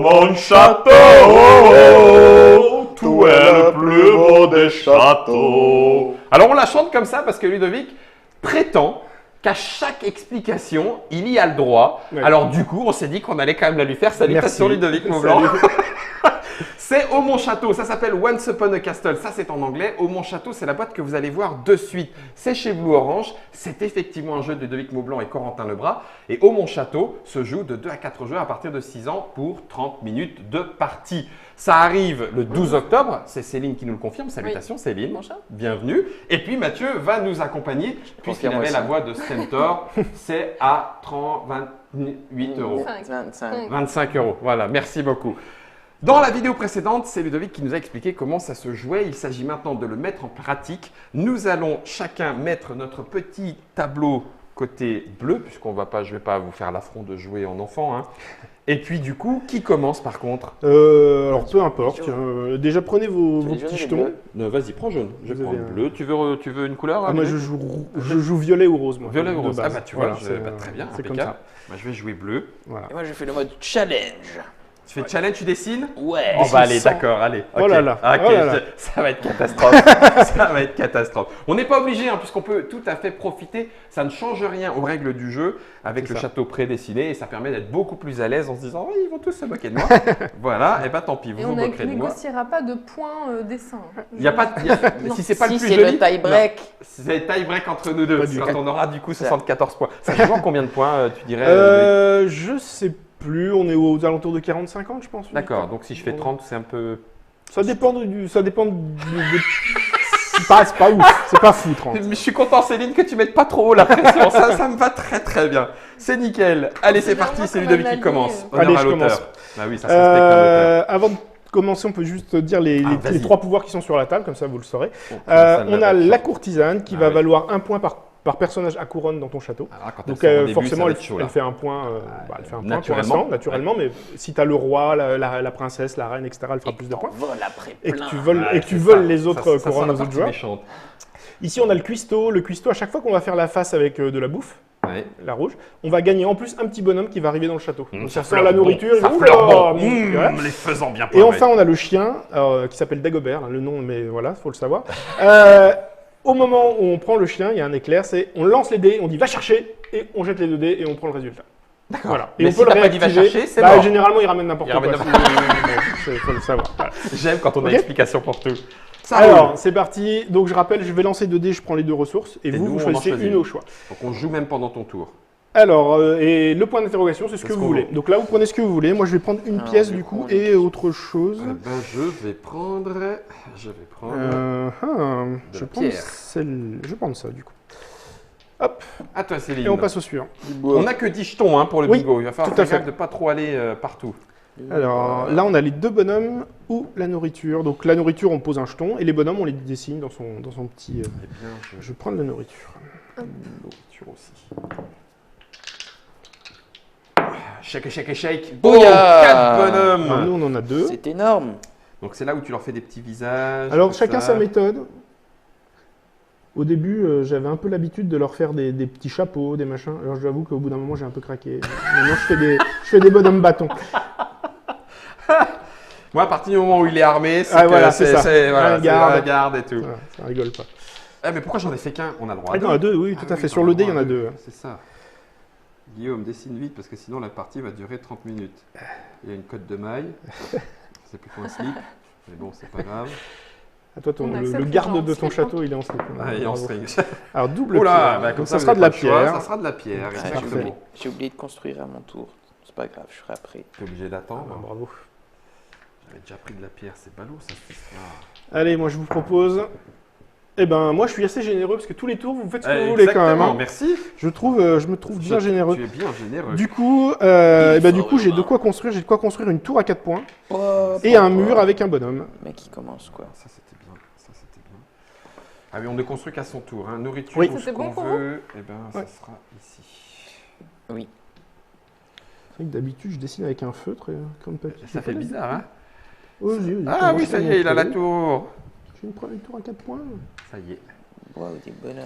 mon château, tout est le plus beau des châteaux. Alors on la chante comme ça parce que Ludovic prétend qu'à chaque explication, il y a le droit. Ouais. Alors du coup, on s'est dit qu'on allait quand même la lui faire. Salutations Merci. Ludovic Maublanc. Salut. C'est Au Mon Château, ça s'appelle Once Upon a Castle, ça c'est en anglais. Au Mon Château, c'est la boîte que vous allez voir de suite. C'est chez Blue Orange, c'est effectivement un jeu de Ludovic Maublanc et Corentin Lebras. Et Au Mon Château se joue de 2 à 4 jeux à partir de 6 ans pour 30 minutes de partie. Ça arrive le 12 octobre, c'est Céline qui nous le confirme. Salutations Céline, Bonjour. bienvenue. Et puis Mathieu va nous accompagner puisqu'il confirme avait la aussi. voix de Stentor. C'est à 28 euros. 25. 25 euros, voilà, merci beaucoup. Dans la vidéo précédente, c'est Ludovic qui nous a expliqué comment ça se jouait. Il s'agit maintenant de le mettre en pratique. Nous allons chacun mettre notre petit tableau côté bleu, puisqu'on va pas, je ne vais pas vous faire l'affront de jouer en enfant. Hein. Et puis du coup, qui commence par contre? Alors peu importe. Déjà prenez vos Les jaunes petits et les jetons. bleus. Vas-y, prends jaune. Je vais Vous prendre avez un- bleu. Tu veux une couleur? Ah, moi Ludovic je joue violet ou rose moi. Violet ou de rose. base. Ah bah tu vois, Voilà, c'est, très bien, C'est comme impeccable. ça. Moi, je vais jouer bleu. Voilà. Et moi, je fais le mode challenge. Tu fais challenge, tu dessines? Ouais. On va aller, sans- d'accord, allez. Oh ok. là là, Ok, oh là là. ça va être catastrophe. Ça va être catastrophe. On n'est pas obligé, hein, puisqu'on peut tout à fait profiter. Ça ne change rien aux règles du jeu avec C'est le ça. château prédessiné et ça permet d'être beaucoup plus à l'aise en se disant oui, ils vont tous se moquer de moi. Voilà, et bah tant pis, vous Et vous on ne moquerez de moi. négociera pas de points dessin. Il n'y a pas de. Non. Si c'est pas le Si plus c'est joli. le tie break. non, c'est tie break entre nous deux. Pas du Quand tout. on aura du coup Ça. 74 points. Ça joue en combien de points, tu dirais Je sais plus. On est aux alentours de 40-50 je pense. D'accord, donc si je fais 30, c'est un peu. Ça dépend c'est pas ouf. C'est pas fou 30. Mais je suis content, Céline, que tu mettes pas trop haut la pression. Ça me va très très bien. C'est nickel. Allez, c'est C'est parti, vraiment c'est comme Ludovic un qui allié. commence. Allez, Honneur à je l'auteur. commence. Ah oui, ça se respecte un auteur. Avant de commencer, on peut juste dire les vas-y. 3 pouvoirs qui sont sur la table, comme ça vous le saurez. Ça ne On va a pas la chaud. courtisane qui Ah va oui. valoir 1 point par personnage à couronne dans ton château. Alors, quand Donc elle sort au début, forcément, ça va elle, être chaud, elle là. fait un point, elle fait un point pour Naturellement. l'instant, naturellement, mais si tu as le roi, la princesse, la reine, etc., elle fera plus de points. Vol après Et que plein. tu voles, Ouais, et que tu c'est voles ça. les autres Ça couronnes sent la aux autres partie joueurs. méchante. Ici, on a le cuistot. Le cuistot, à chaque fois qu'on va faire la face avec de la bouffe, Ouais. la rouge, on va gagner en plus un petit bonhomme qui va arriver dans le château. Donc ça sent fleure la bon, nourriture. Ça et fleure oula, bon. voilà. Les faisant bien Et enfin, on a le chien qui s'appelle Dagobert, hein, le nom, mais voilà, faut le savoir. Au moment où on prend le chien, il y a un éclair, c'est on lance les dés, on dit va chercher, et on jette les 2 dés et on prend le résultat. D'accord. Voilà. Mais on si peut le t'as pas dit va réactiver. chercher, c'est Bah, mort. généralement, il ramène n'importe Il quoi. ramène Il faut le savoir. Voilà. J'aime quand on a Ok. explication pour tout. Ça Alors, roule. c'est parti. Donc, je rappelle, je vais lancer 2 dés, je prends les 2 ressources, et Et vous, nous, vous on en choisissez choisit une une. au choix. Donc on joue même pendant ton tour. Alors, et le point d'interrogation, c'est ce C'est que ce vous qu'on voulez. veut. Donc là, vous prenez ce que vous voulez. Moi, je vais prendre une Alors, pièce du du coup, coup on et est- autre chose. Je vais prendre. Je la prends pierre. celle. Je vais prendre ça du coup. Hop, À toi, Céline. et on passe au suivant. On n'a que 10 jetons hein, pour le Oui, bingo. Il va falloir tout à faire gaffe fait. de pas trop aller partout. Alors là, on a les 2 bonhommes ou la nourriture. Donc la nourriture, on pose un jeton et les bonhommes, on les dessine dans son petit. Eh bien, Je vais prendre la nourriture. nourriture aussi. Shake, shake, shake. Bouillard. 4 Alors, bonhommes. nous, on en a 2. C'est énorme. Donc c'est là où tu leur fais des petits visages. Alors tout chacun ça. sa méthode. Au début, j'avais un peu l'habitude de leur faire des petits chapeaux, des machins. Alors j'avoue qu'au bout d'un moment, j'ai un peu craqué. Maintenant, je fais des bonhommes bâtons. Moi, à partir du moment où il est armé, c'est Ah, que voilà, c'est ça. voilà, Un c'est garde. un garde et tout. Voilà, ça rigole pas. Ah, mais pourquoi j'en ai fait qu'un? On a le droit Ah, à il y en a 2, oui, Ah tout à oui, fait. on Sur a le dé, il y droit en a à 2. C'est ça. Guillaume, dessine vite parce que sinon la partie va durer 30 minutes. Il y a une cotte de maille. C'est plutôt un slip. Mais bon, c'est pas grave. Ah, toi, On le accepte garde les gens de en ton slip, château, il est en slip. Ah, et en Bravo. string. Alors, double Oula, pierre. bah, Donc, comme ça vous sera de avez la pas le choix, pierre. Ça sera de la pierre, Ouais, exactement. j'ai oublié de construire à mon tour. C'est pas grave, je ferai après. T'es obligé d'attendre. Ah, bravo. J'avais déjà pris de la pierre, c'est ballot ça. Allez, moi, je vous propose... Eh ben, moi, je suis assez généreux parce que tous les tours, vous faites ce que vous Eh, voulez quand même. exactement, hein. merci. Je me trouve bien généreux. Tu es bien généreux. Du coup, du coup, j'ai de quoi construire. J'ai de quoi construire une tour à 4 points et un mur avec un bonhomme. Le mec, il commence quoi. Ça c'était bien, ça c'était bien. Ah oui, on ne construit qu'à son tour. Hein. Nourriture Oui. ou ce C'était bon qu'on pour veut, eh ben, Ouais. ça sera ici. Oui. C'est vrai que d'habitude, je dessine avec un feutre comme papier. Ça fait bizarre, hein? Oh, vas-y, Ah oui, commence ça à y est, il a la montrer. tour. J'ai une tour à 4 points. Ça y est. Bois ou des bonhommes.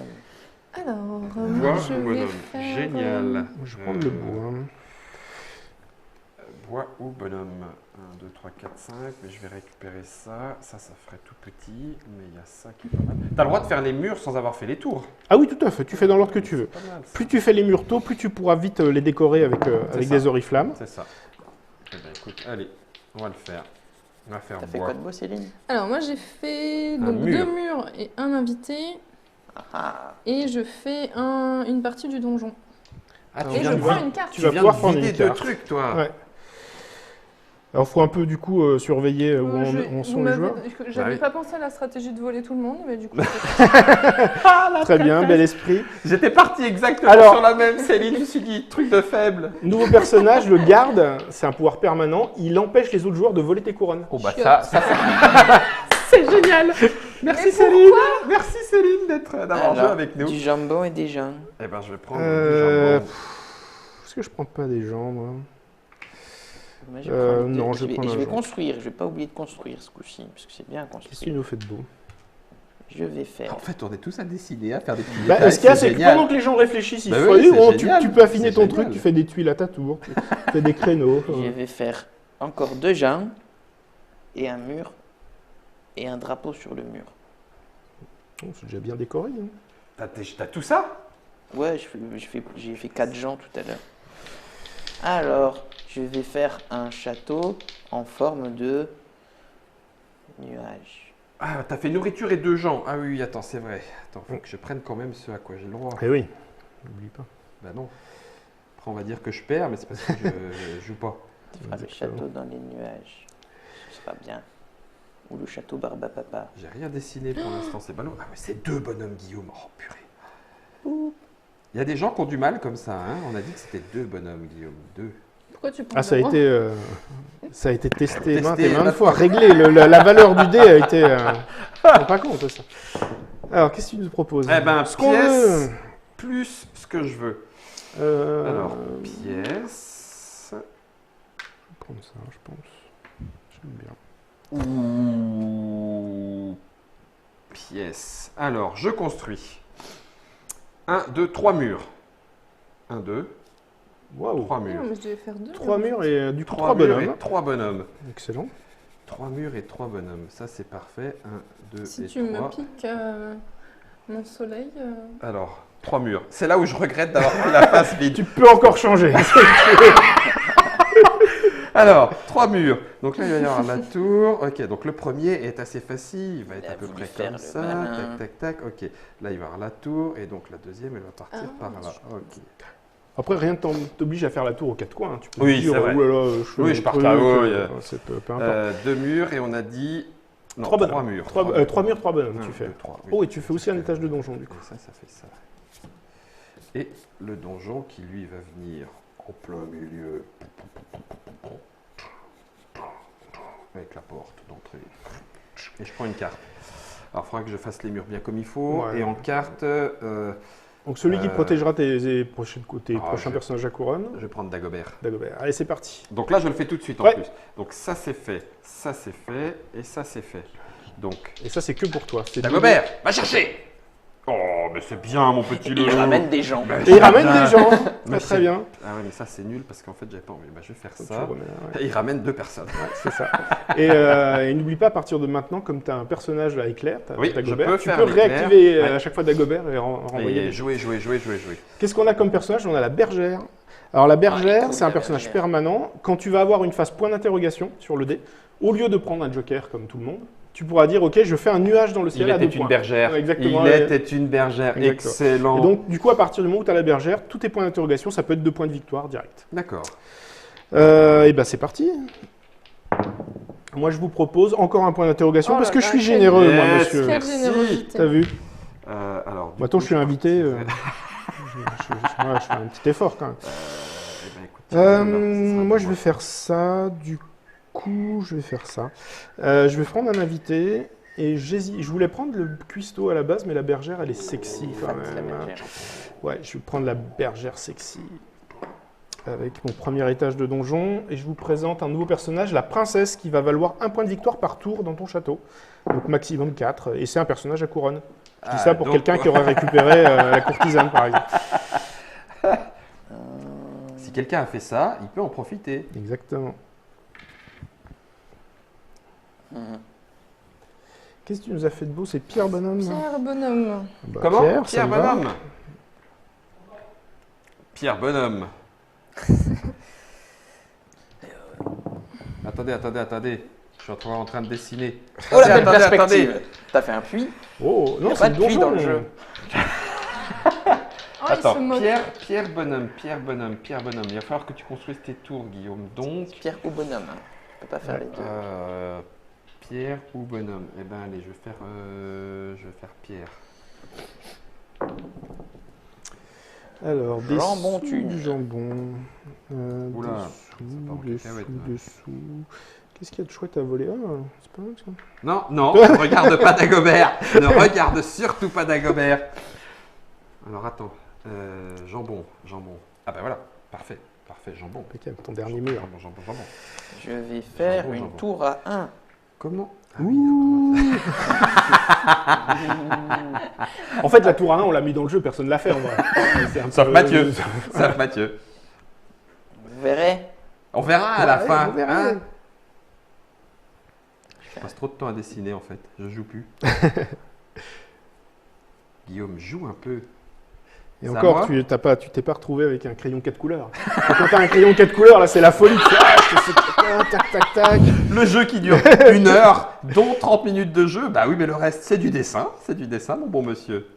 Alors, Bois moi, je ou vais bonhomme. faire, Génial. Je vais prendre le bois. bois ou bonhomme. 1, 2, 3, 4, 5. Mais je vais récupérer ça. Ça ferait tout petit. Mais il y a ça qui est pas mal. T'as le droit de faire les murs sans avoir fait les tours. Ah oui, tout à fait. Tu fais dans l'ordre que tu veux. C'est pas mal, ça. Plus tu fais les murs tôt, plus tu pourras vite les décorer avec C'est ça. des oriflammes. C'est ça. Eh ben, écoute, allez, on va le faire. On va faire T'as fait bois. quoi de beau, Céline? Alors moi j'ai fait Un donc mur. 2 murs et un invité. Ah, Et je fais une partie du donjon. Ah, Et je prends une carte. tu vas viens pouvoir de prendre vider une deux carte. trucs, toi. Ouais. Alors, il faut un peu, du coup, surveiller où Vous sont les m'avez- joueurs. J'avais oui. pas pensé à la stratégie de voler tout le monde, mais du coup. Très bien, bel esprit. J'étais parti exactement Alors- sur la même, Céline. Je me suis dit, truc de faible. Nouveau personnage, le garde, c'est un pouvoir permanent. Il empêche les autres joueurs de voler tes couronnes. Oh bah Chiotte. c'est génial. Merci Mais Céline. Merci Céline d'avoir joué alors, avec nous. du jambon et des gens. Eh ben je vais prendre Euh, du jambon. Est-ce que je prends pas des gens, moi? Moi, je vais prendre non, je vais prendre je un vais jambon. construire. Je vais pas oublier de construire ce coup-ci, parce que c'est bien Qu'est-ce qu'il construit. nous fait de beau? Je vais faire. En fait, on est tous à dessiner, à faire des petits Bah, détails. ce qu'il y a, c'est que génial. pendant que les gens réfléchissent, ils Bah se oui, disent, c'est oh, génial, tu peux affiner c'est ton génial. truc, tu fais des tuiles à ta tour, tu fais des créneaux. Je vais faire encore 2 gens et un mur et un drapeau sur le mur. Oh, c'est déjà bien décoré. Hein. T'as tout ça? Ouais, j'ai fait 4 gens tout à l'heure. Alors, je vais faire un château en forme de nuage. Ah, t'as fait nourriture et 2 gens. Ah oui, attends, c'est vrai. Attends, faut que je prenne quand même ce à quoi j'ai le droit. Eh oui, n'oublie pas. Bah non. Après, on va dire que je perds, mais c'est parce que je joue pas. Tu feras le Exactement. château dans les nuages. Ce sera bien. Ou le château Barbapapa. J'ai rien dessiné pour l'instant, c'est ballot. Ah, mais c'est 2 bonhommes, Guillaume. Oh, purée. Il y a des gens qui ont du mal comme ça. Hein. On a dit que c'était 2 bonhommes, Guillaume. 2. Pourquoi tu prends Ah, ça a zéro été testé Testé maintes et maintes maintes fois. Réglé, la valeur du dé a été... on ne rend pas compte de ça. Alors, qu'est-ce que tu nous proposes? Eh ben, ce qu'on pièce veut. plus ce que je veux. Alors, pièce. Je vais prendre ça, je pense. J'aime bien. Ouh. Pièce. Alors, je construis. 1, 2, 3 murs. 1, 2, Waouh. 3 Non, murs. mais je devais faire 2. 3 murs et du coup 3 3 murs bonhommes. et 3 bonhommes. Excellent. 3 murs et 3 bonhommes. Ça, c'est parfait. 1, 2 Si et tu 3. me piques mon soleil. Alors, 3 murs. C'est là où je regrette d'avoir pris la face vide. Tu peux encore changer. Alors, 3 murs. Donc là, il va y avoir la tour. Ok, donc le premier est assez facile. Il va être Il a à peu voulu près faire comme le ça. malin. Tac, tac, tac. Ok. Là, il va y avoir la tour. Et donc la deuxième, elle va partir Ah, par là. je- Ok. Après, rien ne t'oblige à faire la tour aux 4 coins. Hein. Tu peux Oui, te dire, c'est vrai. oh là là, fais Oui, mon je pars truc, KO, c'est peu importe. 2 murs et on a dit. Non, 3 bonhommes. 3 murs. 3 murs, 3 bonhommes, tu 1, fais. 2, 3. Oh, et tu fais aussi un étage de donjon, du coup. Et ça fait ça. Et le donjon qui, lui, va venir en plein milieu. Avec la porte d'entrée. Et je prends une carte. Alors, il faudra que je fasse les murs bien comme il faut. Ouais. Et en carte, Donc celui qui Euh, protégera tes prochains je- personnages à couronne, je vais prendre Dagobert. Dagobert. Allez, c'est parti. Donc là, je le fais tout de suite en Ouais. plus. Donc ça, c'est fait. Ça, c'est fait. Et ça, c'est fait. Donc, Et ça, c'est que pour toi. C'est Dagobert, va chercher. Oh, mais c'est bien, mon petit Et loulou. il ramène des gens. Et il ramène des gens. Mais Très c'est- bien. Ah ouais, mais ça, c'est nul parce qu'en fait, j'avais pas envie. Bah, je vais faire Tu ça. remets, ouais. Et il ramène 2 personnes. Ouais, c'est ça. Et n'oublie pas, à partir de maintenant, comme tu as un personnage à éclair, tu as Oui, je Dagobert, peux tu faire peux l'éclair. réactiver Ouais. à chaque fois Dagobert et renvoyer. Et des- jouer. Qu'est-ce qu'on a comme personnage? On a la bergère. Alors la bergère, cool, c'est un la personnage bergère. permanent. Quand tu vas avoir une phase point d'interrogation sur le dé, au lieu de prendre un joker comme tout le monde, tu pourras dire, ok, je fais un nuage dans le ciel Il à 2 était une points. bergère. Ouais, exactement, Il ouais. était une bergère. Exactement. Excellent. Et donc, du coup, à partir du moment où tu as la bergère, tous tes points d'interrogation, ça peut être 2 points de victoire direct. D'accord. Et ben c'est parti. Moi, je vous propose encore un point d'interrogation Oh parce là que je là, suis quel- généreux, moi, Yes. monsieur. Quelle Merci. générosité. T'as vu? Alors, du Maintenant, coup, je suis invité. ouais, Je fais un petit effort quand même. eh ben, écoute, voilà, ce sera Moi, pour je vais faire ça. Du coup, je vais faire ça. Je vais prendre un invité. Et j'hésite. Je voulais prendre le cuistot à la base, mais la bergère, elle est sexy quand Fat, la même. bergère. Ouais, je vais prendre la bergère sexy. Avec mon premier étage de donjon. Et je vous présente un nouveau personnage, la princesse, qui va valoir 1 point de victoire par tour dans ton château. Donc maximum 4. Et c'est un personnage à couronne. Je dis ça pour donc, quelqu'un qui aurait récupéré la courtisane, par exemple. Si si quelqu'un a fait ça, il peut en profiter. Exactement. Mhm. Qu'est-ce que tu nous as fait de beau? C'est Pierre Bonhomme. Pierre Bonhomme. Bah, Comment Pierre, ça Pierre me va. Bonhomme. Pierre Bonhomme. Attendez. Je suis en train de dessiner. Oh, la belle Attendez. perspective. T'as fait un puits? Oh, non, Y a c'est pas le de puits donjon dans le jeu. Oh, il se Attends, moque. Pierre Bonhomme. Il va falloir que tu construises tes tours, Guillaume. Donc, Pierre ou bonhomme. On peut pas faire les deux. Pierre ou Bonhomme. Eh ben, allez, je vais faire Pierre. Alors, Jambon dessous thune. du jambon. Oula, ça part en Dessous, cacahuète, là. dessous. Qu'est-ce qu'il y a de chouette à voler? Ah, c'est pas mal ça. Non, ne regarde pas Dagobert. Ne regarde surtout pas Dagobert. Alors, attends. Jambon. Ah ben voilà, parfait, jambon. Impeccable, ton dernier mur. Jambon. Je vais faire Jambon, une jambon. tour à 1. Comment Ouh. En fait, la tour à 1, on l'a mis dans le jeu, personne ne l'a fait en vrai. C'est un Sauf peu- Mathieu. Sauf Mathieu. Vous verrez. On verra à la Ouais, fin. on verra. hein. Je passe trop de temps à dessiner en fait. Je joue plus. Guillaume, joue un peu. Et C'est à encore, moi tu t'es pas retrouvé avec un crayon 4 couleurs. Et quand t'as un crayon 4 couleurs, là, c'est la folie. Tu fais, je te fais tac, tac, tac. Le jeu qui dure 1 heure, dont 30 minutes de jeu. Bah oui, mais le reste, c'est du dessin. C'est du dessin, mon bon monsieur.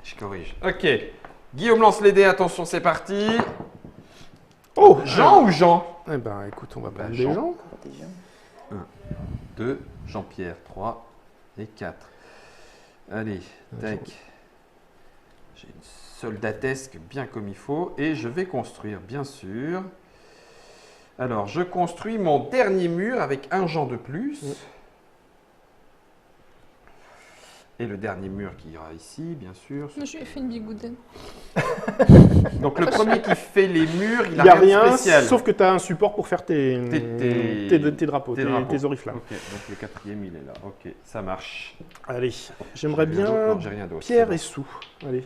Je corrige. Ok. Guillaume lance les dés. Attention, c'est parti. Oh, Jean ou Jean Eh ben, écoute, on va prendre Jean. des gens. Déjà. 2, Jean-Pierre, 3 et 4. Allez, tac. J'ai une soldatesque bien comme il faut et je vais construire, bien sûr. Alors, je construis mon dernier mur avec un Jean de plus. Et le dernier mur qui ira ici, bien sûr. Mais je lui ai fait une bigoudaine. Donc, le premier qui fait les murs, il Il a n'y a rien de rien, spécial. sauf que tu as un support pour faire tes drapeaux, tes drapeaux. tes oriflammes. Ok, donc le quatrième, il est là. Ok, ça marche. Allez, j'aimerais J'ai rien bien d'autre. Non, j'ai rien d'autre. Pierre C'est et bon. sous. Allez.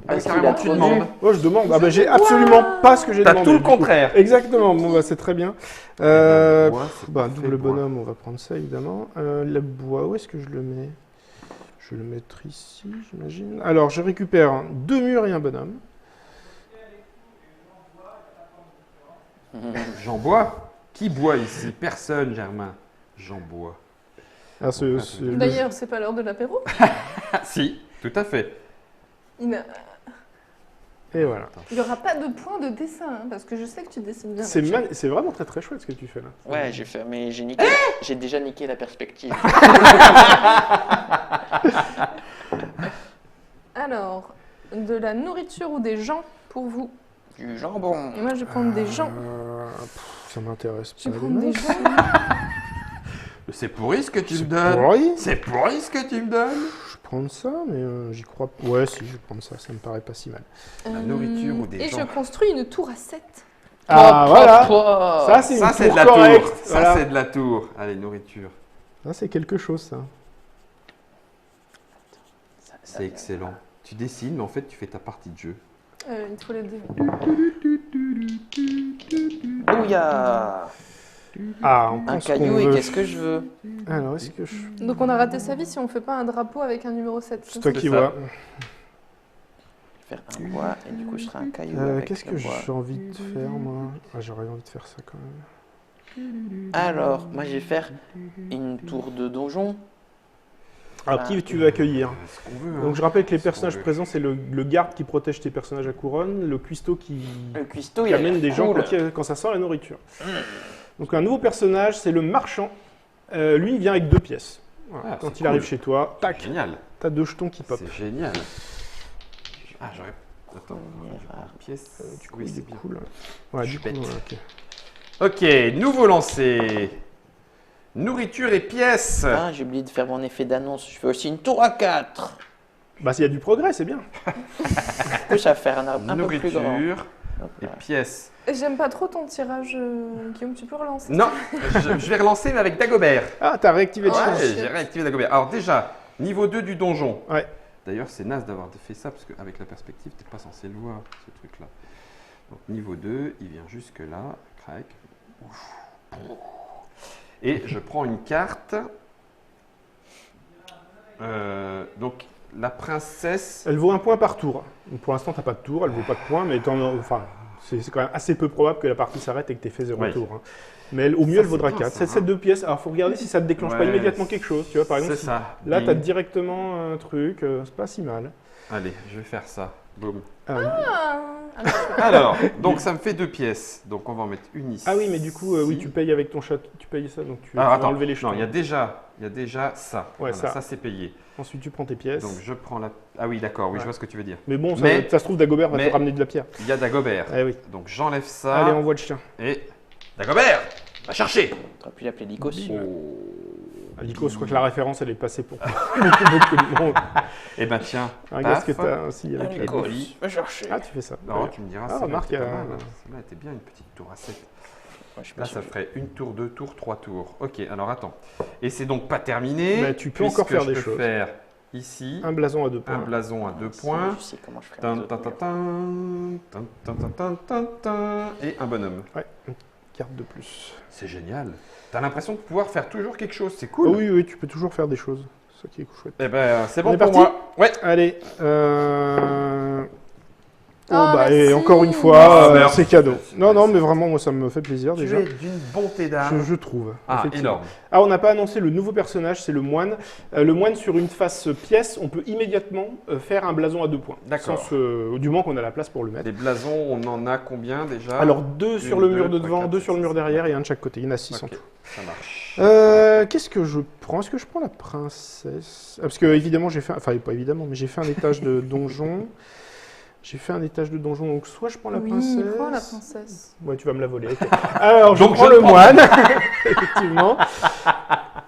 Ah, Est-ce qu'il carrément, a tu trop demandes. vu Oh, je demande. Ah bah j'ai absolument pas ce que j'ai T'as demandé. tout le du coup. contraire. Exactement. Bon bah c'est très bien. Le bois, c'est Bah parfait, double bois. bonhomme, on va prendre ça évidemment. Le bois, où est-ce que je le mets? Je vais le mettre ici, j'imagine. Alors je récupère 2 murs et un bonhomme. J'en bois. Qui boit ici? Personne, Germain. J'en bois. Alors, D'ailleurs, c'est pas l'heure de l'apéro. Ah, si, tout à fait. Il Et voilà. n'y aura pas de point de dessin, hein, parce que je sais que tu dessines bien. C'est vraiment très très chouette ce que tu fais là. Ouais, j'ai fait, mais j'ai niqué. J'ai déjà niqué la perspective. Alors, de la nourriture ou des gens pour vous? Du jambon. Et moi, je vais prendre des gens. Ça m'intéresse Je pas. vais prendre des gens. C'est pourri ce que tu me C'est donnes. pourri. C'est pourri ce que tu me donnes. Je vais prendre ça, mais j'y crois pas. Ouais, si, je vais prendre ça, ça me paraît pas si mal. La nourriture ou des Et gens. je construis une tour à 7. Ah, voilà. Voilà. Ça, c'est Ça, une c'est de tour la correcte. tour. Ça, Voilà. c'est de la tour. Allez, nourriture. Ça, c'est quelque chose, ça. C'est excellent. Tu dessines, mais en fait, tu fais ta partie de jeu. Il faut les dés. Bouya. Ah, on prend Un ce qu'on caillou et veut. qu'est-ce que je veux? Alors, est-ce que je... Donc, on a raté sa vie si on fait pas un drapeau avec un numéro 7. C'est toi C'est qui ça. vois. Je vais faire un bois et du coup je serai un caillou. avec Qu'est-ce le que bois. j'ai envie de faire, moi? J'aurais envie de faire ça, quand même. Alors, moi je vais faire une tour de donjon. Alors, qui tu veux accueillir? Ce qu'on veut. Donc, je rappelle que les Ce qu'on personnages veut. présents, c'est le garde qui protège tes personnages à couronne, le cuistot qui Le cuistot, il amène des gens cool. quand ça sort la nourriture. Donc, un nouveau personnage, c'est le marchand. Lui, il vient avec 2 pièces. Voilà. Ah, Quand c'est il arrive cool. chez toi, tac, Génial. t'as 2 jetons qui pop. C'est génial. Ah, j'aurais. Attends. Première Pièce. Du coup, Oui, il c'est est bien. cool. Ouais, Je du coup, pète. ok. Ok, nouveau lancé. Nourriture et pièces. Ah, j'ai oublié de faire mon effet d'annonce. Je fais aussi une tour à 4. Bah, s'il y a du progrès, c'est bien. Du coup, ça va faire un arbre un peu plus grand. Nourriture Hop et là. pièces. J'aime pas trop ton tirage, Guillaume, tu peux relancer? Non, je vais relancer, mais avec Dagobert. Ah, t'as réactivé le Ouais. chien. Ouais, j'ai réactivé Dagobert. Alors déjà, niveau 2 du donjon. Ouais. D'ailleurs, c'est naze d'avoir fait ça, parce qu'avec la perspective, t'es pas censé le voir, ce truc-là. Donc, niveau 2, il vient jusque là. Crac. Et je prends une carte. Donc, la princesse. Elle vaut un point par tour. Donc, pour l'instant, tu n'as pas de tour, elle vaut pas de points, mais enfin, c'est quand même assez peu probable que la partie s'arrête et que tu aies fait 0 Oui. tour. Hein. Mais au mieux, Ça, elle vaudra c'est 4. bien, C'est ça, cette 2 pièces. Alors, il faut regarder si ça ne te déclenche pas Ouais, immédiatement quelque chose. Tu vois, par exemple, C'est ça. là, tu as Bing. directement un truc, c'est pas si mal. Allez, je vais faire ça. Boum. Ah, alors, Alors, donc ça me fait 2 pièces. Donc on va en mettre une ici. Ah oui, mais du coup, oui, tu payes avec ton château. Tu payes ça, donc tu Alors vas attends, enlever les jetons. non, il y a déjà ça. Ouais, Voilà, ça. ça c'est payé. Ensuite, tu prends tes pièces. Donc je prends la. Ah oui, d'accord, oui, Ouais. je vois ce que tu veux dire. Mais bon, ça, Mais- ça se trouve, Dagobert va mais- te ramener de la pierre. Il y a Dagobert. Eh oui. Donc j'enlève ça. Allez, envoie le chien. Et. Dagobert, va chercher. T'aurais pu l'appeler Lycos. Alico, je crois que la référence, elle est passée pour beaucoup de monde. Eh ben tiens. Regarde ce que paf. tu as aussi avec Allez, la... Lycos. Va chercher. Ah, tu fais ça. Non, Ouais. tu me diras, Ah, celle-là remarque, était pas il y a- mal, hein. Celle-là était bien une petite tour à 7. Moi, je suis pas Là, sûr. ça ferait une tour, 2 tours, 3 tours. Ok, alors attends. Et c'est donc pas terminé. Mais tu peux encore puisque faire des je peux choses. faire ici Un blason à 2 un points. blason à 2 Ça, points. Je sais comment je ferai Tin, les autres tin, tin, murs. tin, tin, tin, tin, tin, tin, et un bonhomme. Ouais, une carte de plus. C'est génial. T'as l'impression de pouvoir faire toujours quelque chose, c'est Oh cool. oui, oui, tu peux toujours faire des choses. C'est ça qui est chouette. Eh ben, c'est On bon est pour parti moi. Ouais. Allez. Oh, Ah, bah, et merci. encore une Ah, fois, merde. c'est cadeau. Non, non, Merci. mais vraiment, moi, ça me fait plaisir Tu déjà. es d'une bonté d'âme. Je trouve. Ah, effectivement. énorme. Ah, on n'a pas annoncé le nouveau personnage, c'est le moine. Le moine, sur une face pièce, on peut immédiatement faire un blason à 2 points. D'accord. Du moment qu'on a la place pour le mettre. Les blasons, on en a combien déjà? Alors, 2 sur le Une, mur deux, de trois, devant, quatre, 2 sur le mur six, derrière sept. et un de chaque côté. Il y en a 6 en Ok, tout. ça marche. Qu'est-ce que je prends? Est-ce que je prends la princesse? Ah, parce que évidemment j'ai fait, enfin pas évidemment, mais j'ai fait un étage de donjon. J'ai fait un étage de donjon, donc soit je prends la oui, princesse. prends la princesse. Ouais, tu vas me la voler. ok. Alors je Donc, prends je le prends. moine, effectivement.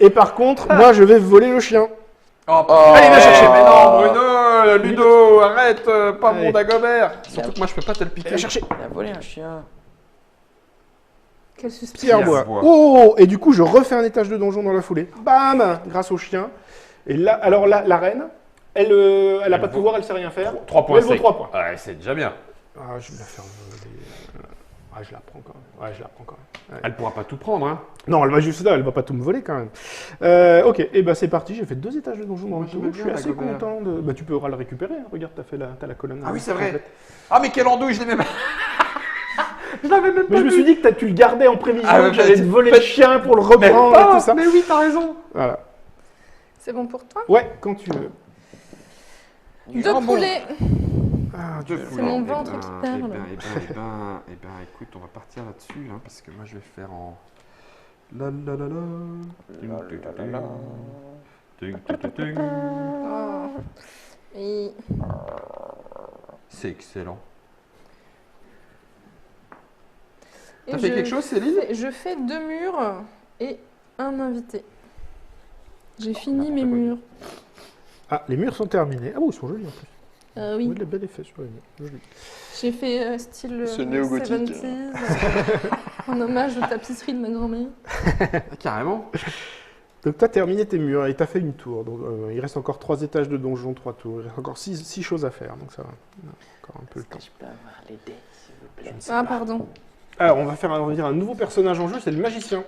Et par contre, moi je vais voler le chien. Oh, Allez, va chercher. Mais non, Bruno, Ludo, arrête, pas Allez. mon Dagobert. Surtout que moi je peux pas te le piquer. Va chercher. Il a volé un chien. Quel suspense. Pierre bois. Oh, et du coup je refais un étage de donjon dans la foulée. Bam, grâce au chien. Et là, alors là, la reine, elle a pas de vaut- pouvoir, elle sait rien faire. 3 Mais points elle vaut sec. 3 points. Ouais, c'est déjà bien. Ah, je vais la faire voler. Ah, je la prends quand même. Ouais, je la prends quand même. Ouais. Elle pourra pas tout prendre, hein. Non, elle va juste là, elle va pas tout me voler quand même. Ok, et ben c'est parti, j'ai fait 2 étages de donjon dans Moi, le j'aimais tour. Je bien suis assez Dagobert. content de. Bah, tu peux le récupérer, hein. Regarde, t'as la colonne. Ah oui, c'est vrai. complète. Ah, mais quelle andouille, je l'ai même. Je l'avais même Mais je me suis dit que tu le gardais en prévision, Ah, que j'allais te voler le chien pour le reprendre et tout ça. Mais oui, t'as raison. Voilà. C'est bon pour toi? Ouais, quand tu veux. Du Deux jambon. poulets. Ah, Deux C'est poulets. mon Eh ventre ben, qui parle. Eh ben, écoute, on va partir là-dessus, hein, parce que moi je vais faire en. La la la la. Ting, ting, ting, ting. Oh. Et C'est excellent. et T'as fait quelque chose, Céline? je fais 2 murs et un invité. J'ai fini n'importe mes quoi. murs. Ah, les murs sont terminés. Ah bon, ils sont jolis en plus. Oui. Ouais, de bel effet sur les murs. Joli. J'ai fait style Ce néo-gothique. 70s, en hommage aux tapisseries de ma grand-mère. Ah, carrément. Donc tu as terminé tes murs et tu as fait une tour. Donc, il reste encore 3 étages de donjon, 3 tours. Il reste encore 6 choses à faire, donc ça va. On a encore un peu le Est-ce temps. que je peux avoir les dés, s'il vous plaît? Ah, pardon. Alors, on va dire un nouveau personnage en jeu, c'est le magicien.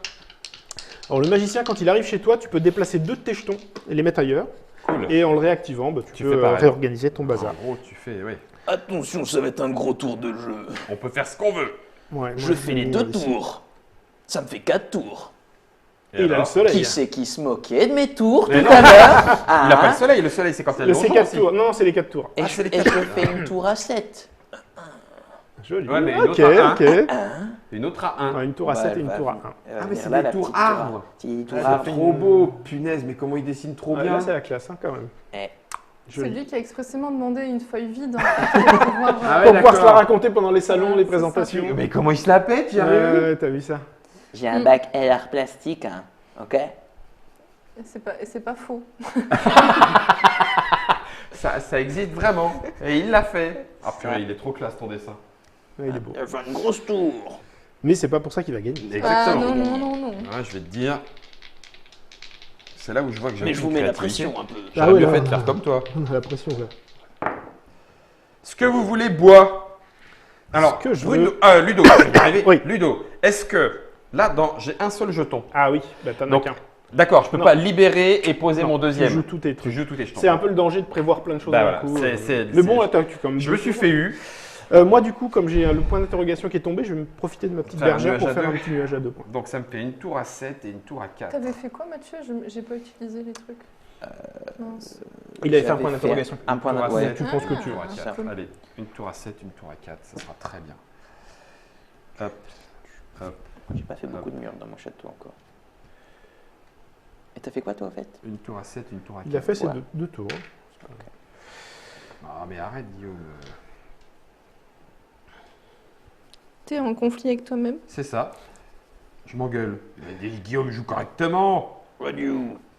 Alors, le magicien, quand il arrive chez toi, tu peux déplacer 2 de tes jetons et les mettre ailleurs. Cool. Et en le réactivant, bah, tu Tu peux fais pareil. réorganiser ton bazar. En gros, tu fais, oui. Attention, ça va être un gros tour de jeu. On peut faire ce qu'on veut. Ouais, Je moi, fais les vais 2 venir ici. tours. Ça me fait 4 tours. Et il a le alors soleil. Qui c'est qui se moquait de mes tours tout Mais non. à l'heure? Il n'a pas le Ah, soleil. Le soleil, c'est quand il y a Le le donjon C4 aussi. tours. Non, c'est les 4 tours. et Ah, je, c'est les et quatre. je fais une tour à 7. Joli. Ouais, mais une ok, autre à un. ok. Une autre à 1. Ouais, une tour à 7 et une tour à 1. Ah, mais c'est des tours arbres. C'est des tours C'est arbres. trop beau. Punaise, mais comment il dessine trop bien. Là, c'est la classe, hein, quand même. Eh. C'est Joli. lui qui a expressément demandé une feuille vide en fait, pour pouvoir, Ah ouais, Pour pouvoir se la d'accord. raconter pendant les salons, Ouais, les c'est présentations. Mais comment il se la pète, il y a rien vu. Ouais, t'as vu ça? J'ai un bac LR plastique, hein. Ok? Et c'est pas faux. Ça existe vraiment. Et il l'a fait. Ah purée, il est trop classe ton dessin. Ouais, il est beau. Il va faire une grosse tour. Mais c'est pas pour ça qu'il va gagner. Ah Exactement. non, non, non, non. Ouais, je vais te dire. C'est là où je vois que j'ai Mais je vous aucune mets la créativité. pression un peu. J'aurais Ah ouais, mieux là, fait de là, faire là. comme toi. On a la pression là. Ce que vous voulez, bois. Alors, que je Bruno- veux- Ludo, je vais y arriver. Oui. Ludo, est-ce que là, j'ai un seul jeton. Ah oui, bah t'en as Donc, qu'un. D'accord, je peux Non. pas libérer et poser Non, mon deuxième. Tu joues tous tes Tu trucs. joues tous tes jetons. C'est un peu le danger de prévoir plein de choses Bah d'un voilà, coup. c'est- Mais bon, c'est- là, t'as comme. Je me suis fait eu. Moi, du coup, comme j'ai le point d'interrogation qui est tombé, je vais me profiter de ma petite Faire un bergère nuage pour à faire deux. un petit nuage à 2 points. Donc ça me fait une tour à 7 et une tour à 4. T'avais fait quoi, Mathieu? J'ai pas utilisé les trucs. Mince. Il avait fait un J'avais point d'interrogation. Un point Tour à d'interrogation. sept, Tu penses que une tu- tour à Ah, 4. cool. Allez, une tour à 7, une tour à 4, ça sera très bien. Hop, hop, J'ai pas fait beaucoup de murs dans mon château encore. Et t'as fait quoi toi en fait? une tour à 7, une tour à 4. Il a fait ses Ouais. deux tours. Ah mais arrête Guillaume. T'es en conflit avec toi-même? C'est ça. Je m'engueule. Mais Guillaume joue correctement.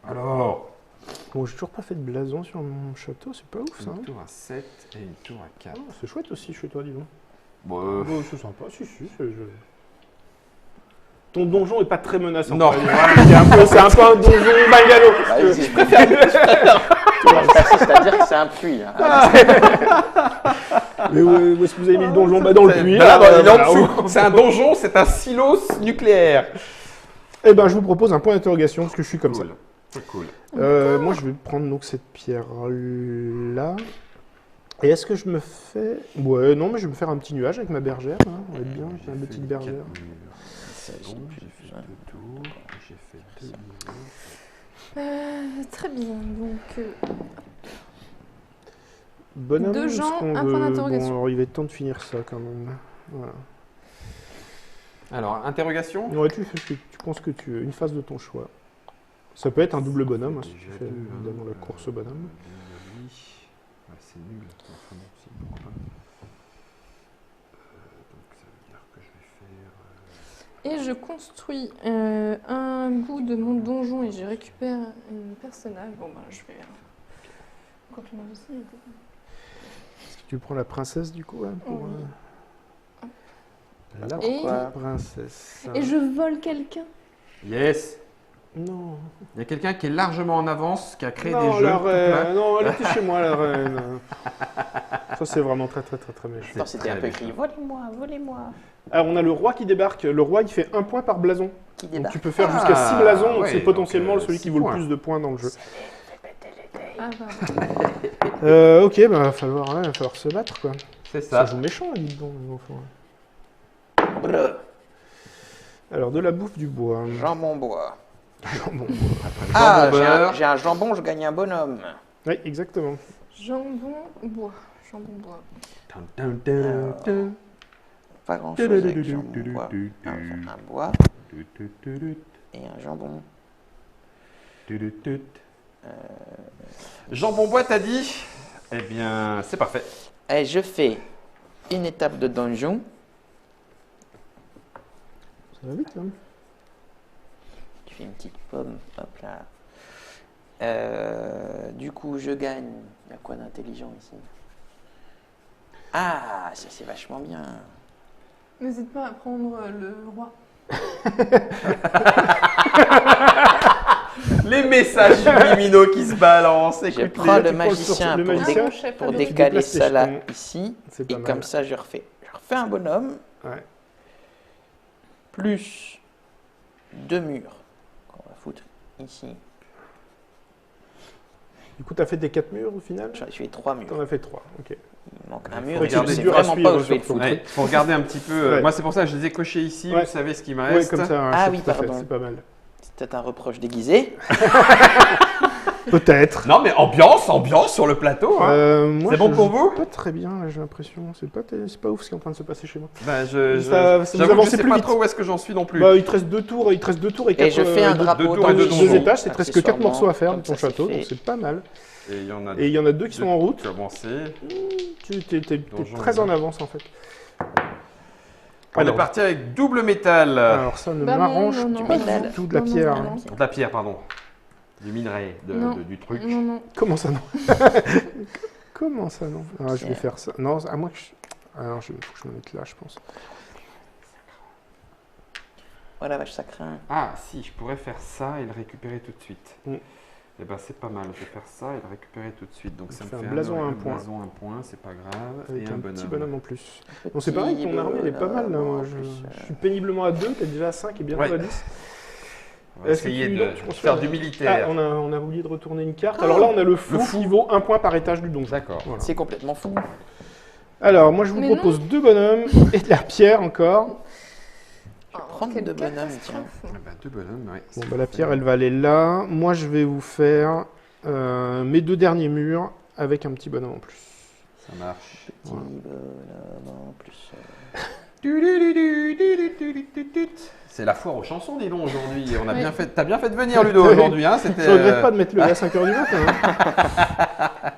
Alors, Bon, j'ai toujours pas fait de blason sur mon château, c'est pas ouf ça. une hein. tour à 7 et une tour à 4. Ah, c'est chouette aussi chez toi, dis donc. Bon, Oh, c'est sympa, si, Ton donjon est pas très menaçant. Non. C'est un peu un donjon bungalow. Bah, je préfère. C'est-à-dire que c'est un puits. Hein. Mais où est-ce que vous avez mis le donjon? Bah dans le puits. Là, là, il est en voilà. dessous. C'est un donjon, c'est un silos nucléaire. Eh ben, je vous propose un point d'interrogation parce que je suis comme Cool. C'est cool. ça. Moi, je vais prendre donc cette pierre-là. Et est-ce que je me fais... Ouais, non, mais je vais me faire un petit nuage avec ma bergère. Hein. On va être bien, j'ai une petite bergère. C'est bon, j'ai fait 2 tours. J'ai fait 2 niveaux. Très bien, donc... Bonhomme, Deux est-ce gens, qu'on un veut- point d'interrogation. Bon, alors, il va être temps de finir ça quand même. Voilà. Alors, interrogation. Ouais, tu fais ce que tu penses que tu veux, une phase de ton choix. Ça peut être un double bonhomme, hein, si tu Déjà fais deux, hein. évidemment la course au bonhomme. Ouais, c'est nul. Enfin, bon, si, pourquoi pas. Donc, ça veut dire que je vais faire. Et je construis un bout de mon donjon et je récupère un personnage. Bon, ben, je vais... Quand on a aussi... Est-ce que tu prends la princesse du coup hein, pour, Oui. La Et- princesse. Et je vole quelqu'un. Yes. Non. Il y a quelqu'un qui est largement en avance, qui a créé Non, des jeux. la tout plein. reine. Non, elle était chez moi, la reine. Ça, c'est vraiment très, très, très, très méchant. Attends, c'était un très peu bien. écrit. Volez-moi, volez-moi. Alors, on a le roi qui débarque. Le roi, il fait 1 point par blason. Qui Donc, débarque? tu peux faire Ah, jusqu'à 6 blasons. Donc, ouais, c'est potentiellement donc, celui qui 6 vaut le points. plus de points dans le jeu. Ah, pardon. Ok, bah, va falloir se battre, quoi. C'est Ça ça. joue méchant, là, dites donc, les enfants. Brr, Alors, de la bouffe du bois. jambon bois. Jambon. Ah, Jambon beurre. j'ai un jambon, je gagne un bonhomme. Oui, exactement. Jambon bois. Jambon bois. Dun, dun, dun, dun. Pas grand chose avec jambon bois. Un bois et un jambon. Jambon bois, t'as dit? Eh bien, c'est parfait. Et je fais une étape de donjon. Ça va vite, hein. Tu fais une petite pomme, hop là. Du coup, je gagne. Il y a quoi d'intelligent ici? Ah, ça c'est vachement bien. N'hésite pas à prendre le roi. Les messages subliminaux qui se balancent. Je écoute-les. prends le tu prends magicien le pour, magicien. Ah, mon chef, pour alors. dé- décaler déplaces tes ça là, jetons. ici. C'est Et pas comme mal. ça, je refais un bonhomme. Ouais. Plus 2 murs qu'on va foutre ici. Du coup, t'as fait tes 4 murs au final? Je fais 3 murs. T'en as fait 3, ok. Il manque un Faut mur et je regarder, sais c'est dur à vraiment suivre pas où je vais le surtout. foutre. Ouais, faut regarder un petit peu. Ouais. Moi, c'est pour ça que je les ai cochés ici. Ouais. Vous savez ce qui me Ouais, reste. comme ça, hein, Ah c'est oui, tout à fait, pardon. c'est pas mal. C'est peut-être un reproche déguisé. Peut-être. Non, mais ambiance sur le plateau. Hein. Moi, C'est bon je pour joue vous Pas très bien, là, j'ai l'impression. C'est pas ouf ce qui est en train de se passer chez moi. Bah, Ça- vous j'avoue que je avancez sais plus pas vite. trop où est-ce que j'en suis non plus. Bah, il te reste 2 tours, et 4 Et je fais un drapeau tours et deux dans donjons. étages, c'est presque 4 accessoirement, morceaux à faire de comme ton ça, c'est château, fait. donc c'est pas mal. Et il y en a Et il y en a 2 qui sont en route. Commencé. T'es Donjon, très en ouais. avance en fait. On est parti avec double métal. Alors ça ne Bah non, m'arrange non, non, pas non, du non. tout de la Non, non, pierre. non, hein. non. De la pierre, pardon. Du minerai, Non. du truc. Non, non. Comment ça non? Comment ça non? Ah, je vais faire ça. Non, à moins que je... Alors, faut que je me mette là, je pense. Oh la vache, ça craint. Ah, si, je pourrais faire ça et le récupérer tout de suite. Mm. Eh ben c'est pas mal, je vais faire ça et le récupérer tout de suite. Donc ça me fait un fait blason à un point. blason, un point, c'est pas grave. Avec et un un bonhomme. petit bonhomme en plus. Petit Bon, c'est pareil, ton armée elle est pas mal là. bonhomme Moi, en je, plus, je suis péniblement à 2, t'es déjà à 5 et bientôt Ouais. à 10. On va Est-ce que essayer tu- de donc, tu faire du Ah, militaire. on a oublié de retourner une carte. Alors là, on a le fou, qui vaut 1 point par étage du donjon. D'accord. Voilà. C'est complètement fou. Alors, moi, je vous Mais propose 2 bonhommes et de la pierre encore. Oh, prendre quelle deux bonhommes, catastrophe. Ah bah, 2 bonhommes, ouais. Bon, bah, la pierre, elle va aller là. Moi, je vais vous faire mes 2 derniers murs avec un petit bonhomme en plus. Ça marche. Petit bonhomme en plus. C'est la foire aux chansons, dis donc, aujourd'hui. On a Oui. bien fait. T'as bien fait de venir, Ludo, aujourd'hui. Hein, c'était. Je regrette pas de mettre le à 5h du matin. Hein.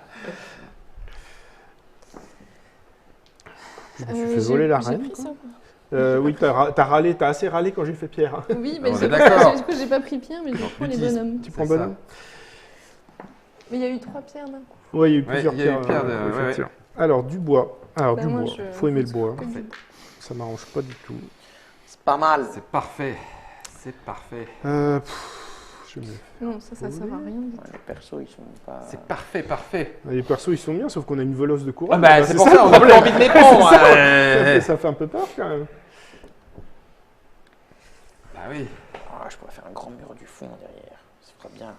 Tu fais voler la reine. J'ai pris ça. Oui, t'as râlé, t'as assez râlé quand j'ai fait pierre. Hein. Oui, mais On j'ai est d'accord. du coup, j'ai pas pris pierre, mais je prends les utilise- bonhommes. Tu prends C'est ça. bonhomme. Mais il y a eu 3 pierres d'un coup. Oui, il y a eu Ouais, plusieurs il y a eu pierres. pierre de- faut ouais, effectivement. Alors, du bois. Alors, Bah, du moi, bois. je- Faut aimer le bois. que du- Ça m'arrange pas du tout. C'est pas mal. C'est parfait. C'est parfait. Je me- Non, ça sert à rien. Ouais, les persos, ils sont pas. C'est parfait, parfait. Les persos, ils sont bien, sauf qu'on a une volosse de courage. Ah bah, c'est pour ça, le on a pas problème. envie de les prendre. hein. Ça fait un peu peur quand même. Bah oui. Ah, je pourrais faire un grand mur du fond derrière. Ça fera bien.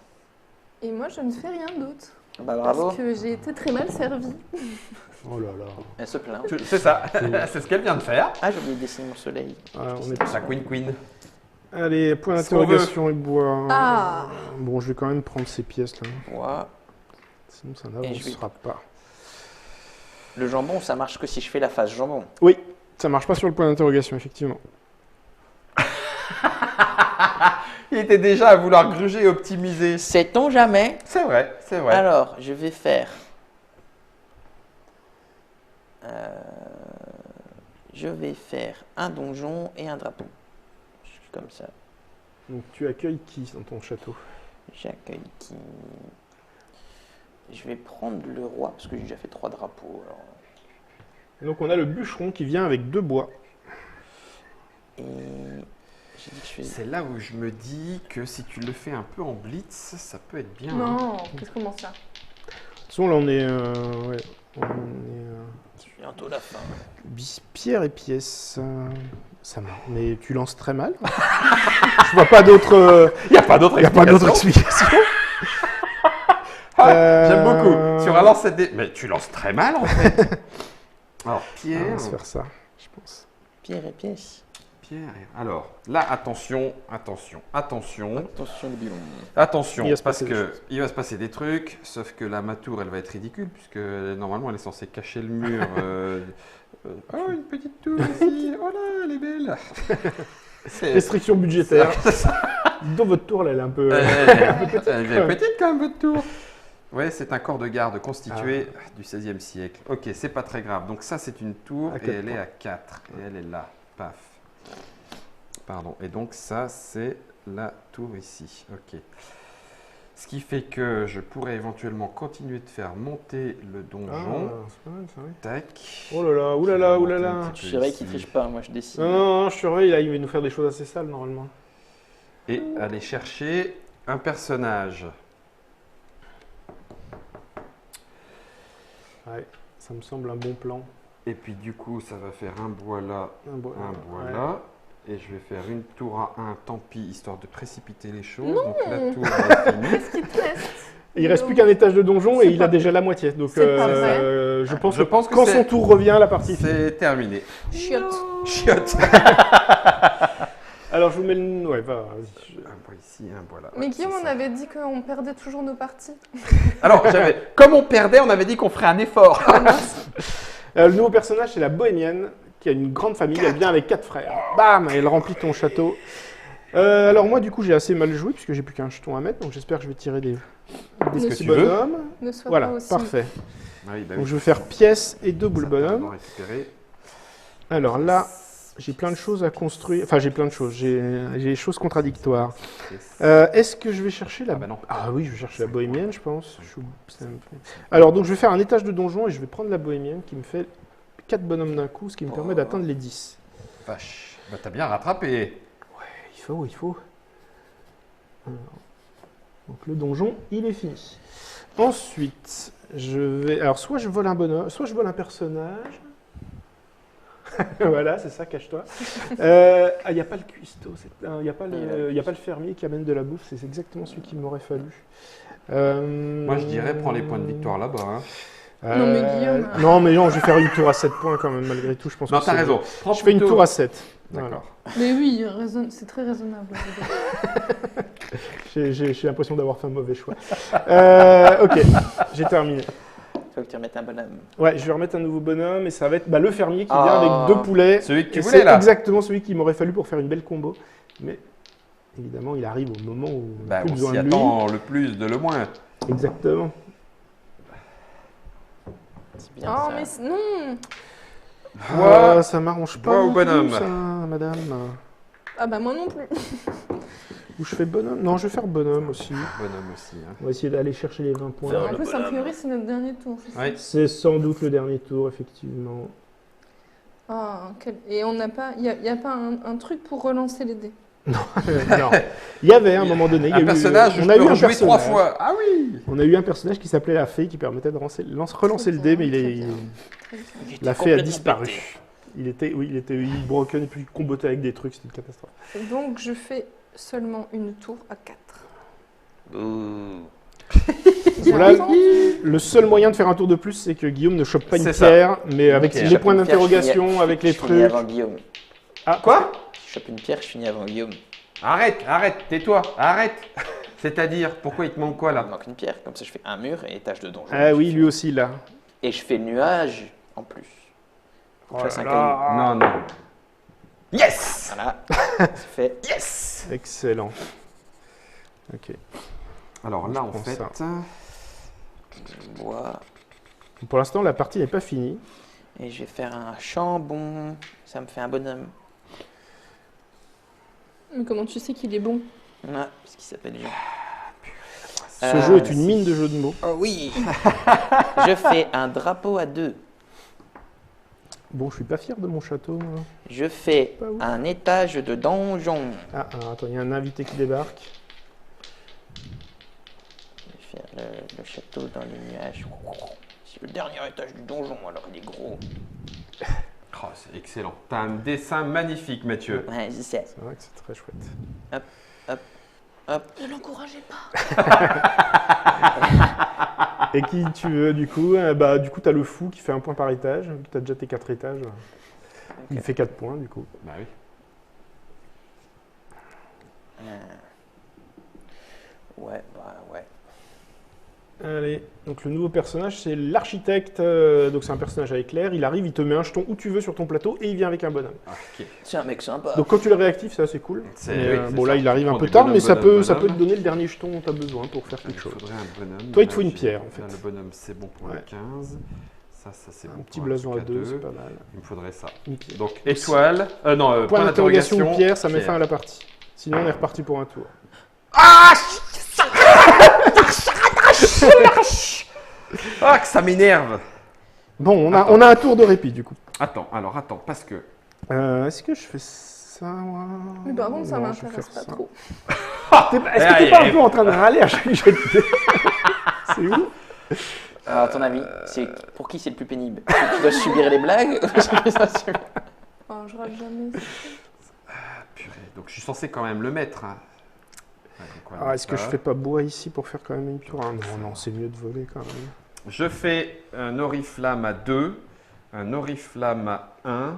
Et moi, je ne fais rien d'autre. Bah bravo. Parce que j'ai été très mal servie. Oh là là. Elle se plaint. C'est ça. C'est ce qu'elle vient de faire. Ah, j'ai oublié de dessiner mon soleil. Ah, on est... La Queen. Allez, point Ce qu'on d'interrogation et bois. Ah. Bon, je vais quand même prendre ces pièces là. Moi, Sinon, ça Et je vais- n'avancera pas. le jambon, ça marche que si je fais la face jambon. Oui, ça marche pas sur le point d'interrogation, effectivement. Il était déjà à vouloir gruger et optimiser. Sait-on jamais? C'est vrai, c'est vrai. Alors, je vais faire. Je vais faire un donjon et un drapeau. Je suis comme ça. Donc, tu accueilles qui dans ton château? J'accueille qui? Je vais prendre le roi parce que j'ai déjà fait 3 drapeaux. Alors. Donc, on a le bûcheron qui vient avec 2 bois. Et j'ai dit que je fais. C'est là où je me dis que si tu le fais un peu en blitz, ça peut être bien. hein. Non, qu'est-ce comment ça? De toute façon, là, on est. Ouais, on est C'est bientôt la fin. pierre et pièces. Ça marche. Mais tu lances très mal. Je vois pas d'autre. Il n'y a pas d'autre Il n'y a pas d'autre explication. explication. J'aime beaucoup. Sur un lance dés. Mais tu lances très mal en fait. Alors, On Pierre. va se faire ça, je pense. Pierre et pièce. Pierre. Alors, là, attention. Attention le bilan. Attention, Il va se parce passer des que choses. il va se passer des trucs, sauf que là, ma tour, elle va être ridicule, puisque normalement, elle est censée cacher le mur. Oh, une petite tour ici. Oh là, elle est belle. C'est Restriction budgétaire. c'est ça. Dans votre tour, là, elle est un peu. Elle est petite quand même, votre tour. Ouais, c'est un corps de garde constitué du XVIe siècle. Ok, c'est pas très grave. Donc ça, c'est une tour À et 4 elle est points. à 4. Et elle est là. Paf. Pardon. Et donc ça, c'est la tour ici. Ok. Ce qui fait que je pourrais éventuellement continuer de faire monter le donjon. c'est pas mal, ça, oui. Tac. Oh là là, oulala, oulala. Un petit Je peu surveille ici. qu'il triche pas, moi je dessine. Non, je surveille, là, il va nous faire des choses assez sales, normalement. Et aller chercher un personnage. Ouais, ça me semble un bon plan. Et puis du coup, ça va faire un bois là, Un bois, un bois ouais. là. Et je vais faire une tour à 1, tant pis, histoire de précipiter les choses. Donc la tour est finie. Qu'est-ce qui te reste? Il reste plus qu'un étage de donjon et C'est il pas- a déjà la moitié. Donc, C'est pas vrai. je pense Je pense que quand c'est- son tour revient, la partie est finie. C'est terminé. Chiotte. Chiotte. Alors, je vous mets le. Ouais, vas-y. Un bois ici, un bois là. Mais Ouais, Guillaume, c'est on ça. avait dit qu'on perdait toujours nos parties. Alors, comme on perdait, on avait dit qu'on ferait un effort. Le nouveau personnage, c'est la bohémienne, qui a une grande famille. Elle vient avec 4 frères. Bam, elle remplit ton château. Alors, moi, du coup, j'ai assez mal joué, puisque j'ai plus qu'un jeton à mettre. Donc, j'espère que je vais tirer des que petits tu veux. bonhommes. Ne sois Voilà, pas aussi. parfait. Ah oui, bah Donc, oui. je vais faire pièce et 2 boules Ça, t'as bonhommes. d'abord récupéré. Alors là, j'ai plein de choses à construire. Enfin, j'ai plein de choses. J'ai des choses contradictoires. Est-ce que je vais chercher la... Ah bah non. Ah oui, je vais chercher la bohémienne, je pense. Alors, donc, je vais faire un étage de donjon et je vais prendre la bohémienne qui me fait 4 bonhommes d'un coup, ce qui me permet d'atteindre les 10. Vache. Bah, t'as bien rattrapé. Il faut. Donc le donjon, il est fini. Ensuite, je vais... Alors, soit je vole un bonhomme, soit je vole un personnage. Voilà, c'est ça, cache-toi. Il n'y a pas le cuistot, il n'y a pas le fermier qui amène de la bouffe, c'est exactement celui qu'il m'aurait fallu. Moi, je dirais, prends les points de victoire là-bas. Hein. Non, mais Guillaume. Non, mais non, je vais faire une tour à 7 points quand même, malgré tout. Je pense Non, que t'as c'est raison. bon. Prends Je fais une plutôt- tour à 7. D'accord. Mais oui, c'est très raisonnable. J'ai l'impression d'avoir fait un mauvais choix. Ok, j'ai terminé. Faut que tu remettes un bonhomme. Ouais, je vais remettre un nouveau bonhomme et ça va être le fermier qui vient Ah. avec 2 poulets. Celui que tu Et voulais c'est là. exactement celui qu'il m'aurait fallu pour faire une belle combo. Mais évidemment, il arrive au moment où on n'a Bah, plus on besoin s'y de lui. attend le plus de le moins. Exactement. C'est bien Oh, ça. mais non. Voix. Ça m'arrange pas. Voix non au plus, bonhomme. ça, madame. Ah bah moi non plus. Ou je fais bonhomme. Non, je vais faire bonhomme aussi. Bonhomme aussi. Hein. On va essayer d'aller chercher les 20 points. Faire En plus, a priori, c'est notre dernier tour. C'est ça Ouais. C'est sans doute le dernier tour, effectivement. Ah, et on n'a pas. Il y a pas un truc pour relancer les dés. Non. Il y avait à un moment donné. il y a Un eu- personnage, on je a peux eu un rejouer 3 personnage. fois. Ah oui. On a eu un personnage qui s'appelait la fée qui permettait de relancer le dé, mais Très bien. la fée a disparu. Il était broken et puis il combotait avec des trucs, c'était une catastrophe. Donc je fais seulement une tour à 4. Ouh. Voilà, le seul moyen de faire un tour de plus, c'est que Guillaume ne chope pas une C'est ça. pierre, mais avec Ok. les points Je chope une pierre, d'interrogation, avec les je finis trucs. avant Guillaume. Ah, Quoi? Si je chope une pierre, je finis avant Guillaume. Arrête, tais-toi, arrête. C'est-à-dire, pourquoi il te manque quoi Il me là? manque une pierre, comme ça je fais un mur et étage de donjon. Ah oui, lui aussi là. Et je fais le nuage en plus. Faut que je fasse un caillou. Non, non. Yes! Voilà, c'est fait. Yes! Excellent. Ok. Alors là, en prends fait, ça. Je bois. Pour l'instant, la partie n'est pas finie. Et je vais faire un chambon. Ça me fait un bonhomme. Mais comment tu sais qu'il est bon? Ah, parce qu'il s'appelle Jean. Ce jeu est une mine de jeux de mots. Oh oui. Je fais un drapeau à 2. Bon, je suis pas fier de mon château. Moi. Je fais Pas ouf. un étage de donjon. Ah, alors, attends, il y a un invité qui débarque. Je vais faire le château dans les nuages. C'est le dernier étage du donjon, alors il est gros. oh, c'est excellent. T'as un dessin magnifique, Mathieu. Ouais, je sais. C'est vrai que c'est très chouette. Ne l'encouragez pas. Et qui tu veux du coup du coup, tu as le fou qui fait un point par étage. Tu as déjà tes 4 étages. Il fait 4 points du coup. Bah oui. Ouais, bah ouais. Allez, donc le nouveau personnage, c'est l'architecte. Donc c'est un personnage à éclair. Il arrive, il te met un jeton où tu veux sur ton plateau et il vient avec un bonhomme. Ok. C'est un mec sympa. Donc quand tu le réactives, c'est assez cool. C'est- Mais, oui, c'est bon ça. là, il arrive un Prends peu des tard, bonhommes, mais ça peut bonhommes. te donner le dernier jeton dont tu as besoin pour faire Il quelque chose. faudrait un bonhomme. Toi, il te faut Là, une j'ai- pierre, en fait. Là, le bonhomme, c'est bon pour Ouais. le 15. Ça, c'est bon Un petit pour blason truc à 2, c'est pas mal. Il me faudrait ça. Une pierre. Donc, étoile. Non, Point d'interrogation, pierre, ça met fin à la partie. Sinon, on est reparti pour un tour. Ah, que ça m'énerve! Bon, Attends. on a un tour de répit du coup. Attends, parce que. Est-ce que je fais ça moi Mais par contre, ça Non, je vais m'intéresse faire pas ça. trop. Est-ce que t'es pas un peu en train de râler à chaque jet de dés? C'est où? Alors, à ton avis, pour qui c'est le plus pénible? Celui qui doit subir les blagues ou celui qui doit subir- Oh, je rate jamais. Purée, donc je suis censé quand même le mettre. Hein. Ouais, donc voilà, Est-ce que ça. je fais pas bois ici pour faire quand même une tour? Non, c'est mieux de voler quand même. Je fais un oriflamme à 2, un oriflamme à 1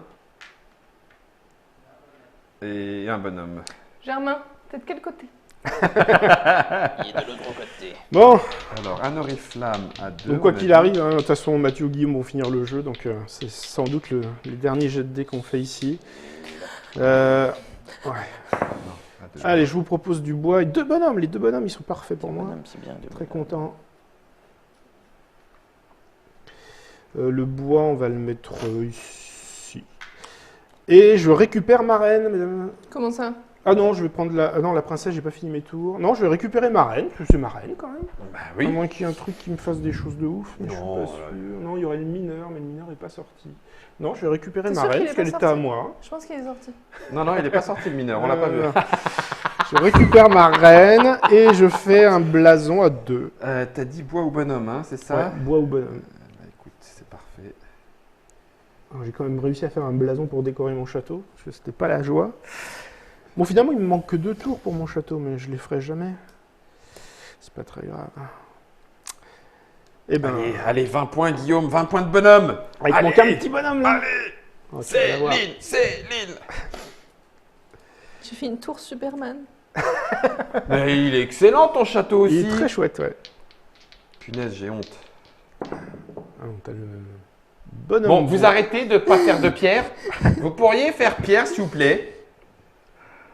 et un bonhomme. Germain, t'es de quel côté? Il est de l'autre côté. Bon, Alors, un oriflamme à 2. donc quoi qu'il arrive, hein, de toute façon, Mathieu ou Guillaume vont finir le jeu, donc c'est sans doute les derniers jets de dés qu'on fait ici. Ouais. Allez, je vous propose du bois et 2 bonhommes. Les 2 bonhommes, ils sont parfaits pour moi. Bonhomme, c'est bien. Très content. Le bois, on va le mettre ici. Et je récupère ma reine, mesdames. Comment ça? Ah non, je vais prendre la... Ah non, la princesse, j'ai pas fini mes tours. Non, je vais récupérer ma reine, parce que c'est ma reine quand même. Bah À oui. moins qu'il y ait un truc qui me fasse des choses de ouf, mais Non, je suis pas sûr. Non, il y aurait le mineur, mais le mineur n'est pas sorti. Non, je vais récupérer T'es ma sûr reine, qu'il parce est qu'elle pas était à sorti moi. Je pense qu'il est sorti. Non, il n'est pas sorti le mineur, on l'a pas vu. Je récupère ma reine et je fais un blason à 2. T'as dit bois ou bonhomme, hein, c'est ça? Ouais, bois ou bonhomme. Bah, écoute, c'est parfait. Alors, j'ai quand même réussi à faire un blason pour décorer mon château, parce que c'était pas la joie. Bon, finalement, il me manque que 2 tours pour mon château, mais je les ferai jamais. C'est pas très grave. Eh ben, Allez, 20 points, Guillaume, 20 points de bonhomme. il te manque un petit bonhomme là. Allez, Oh, tu vas l'avoir. Céline. J'ai fait une tour Superman. Mais il est excellent ton château aussi. Il est très chouette, ouais. Punaise, j'ai honte. Ah, donc, t'as le bonhomme. Bon, vous arrêtez de ne pas faire de pierre. Vous pourriez faire pierre, s'il vous plaît.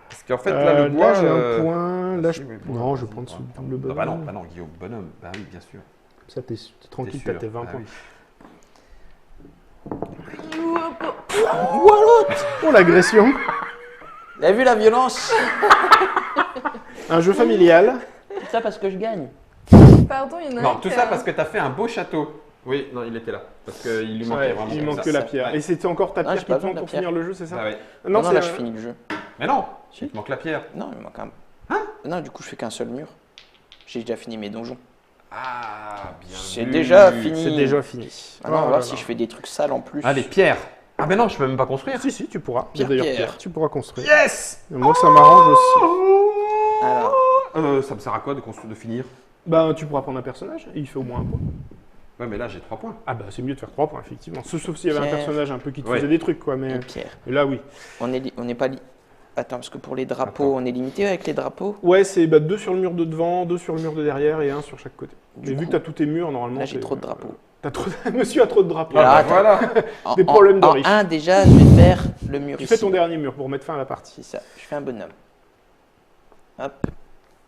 Parce qu'en fait, là, le bois... Là, j'ai un point. Là, si, mais bon, non, je bon, vais prendre bon, ce bon. double bonhomme. Bah non, Guillaume, bonhomme. Bah oui, bien sûr. Ça, t'es tranquille, T'es t'as sûr. tes 20 Bah points. oui. Oh, l'agression. Vous avez vu la violence? Un jeu familial. Tout ça parce que je gagne. Pardon, il y en a un Non, tout qui ça a- parce que t'as fait un beau château. Oui, non, il était là. Parce qu'il lui manquait Ouais, vraiment. il ça. manque que la pierre. Ouais. Et c'était encore ta Ah, pierre j'ai qui pas te manque besoin de pour la pierre. finir le jeu, c'est ça? Ah ouais. Non, c'est là, un- je finis le jeu. Mais non, Si. il te manque la pierre. Non, il me manque un. Hein? Non, du coup, je fais qu'un seul mur. J'ai déjà fini mes donjons. Ah, bien C'est vu. déjà fini. C'est déjà fini. Ah non, on va Oh voir là si là. je fais des trucs sales en plus. Allez, pierre. Ah ben non, je peux même pas construire. Si, si, tu pourras. Pierre, D'ailleurs, pierre. tu pourras construire. Yes. Et moi, ça m'arrange aussi. Alors, Ça me sert à quoi de construire, de finir? Bah, tu pourras prendre un personnage et il fait au moins un point. Ouais, mais là j'ai 3 points. Ah bah, c'est mieux de faire 3 points, effectivement. Sauf s'il y avait un Pierre. personnage un peu qui te Ouais. faisait des trucs, quoi. et Mais pierre. là, oui. On n'est pas. Attends, parce que pour les drapeaux, Attends. on est limité avec les drapeaux. Ouais, c'est 2 sur le mur de devant, 2 sur le mur de derrière et 1 sur chaque côté. Du Mais vu coup, que t'as tous tes murs, normalement. là, j'ai t'es- trop de drapeaux. T'as trop... Monsieur a trop de drapeaux. Alors, Ah, attends. voilà. En, Des problèmes de en riches. un, déjà, je vais faire le mur Tu ici. fais ton dernier mur pour mettre fin à la partie. C'est ça. Je fais un bonhomme. Hop,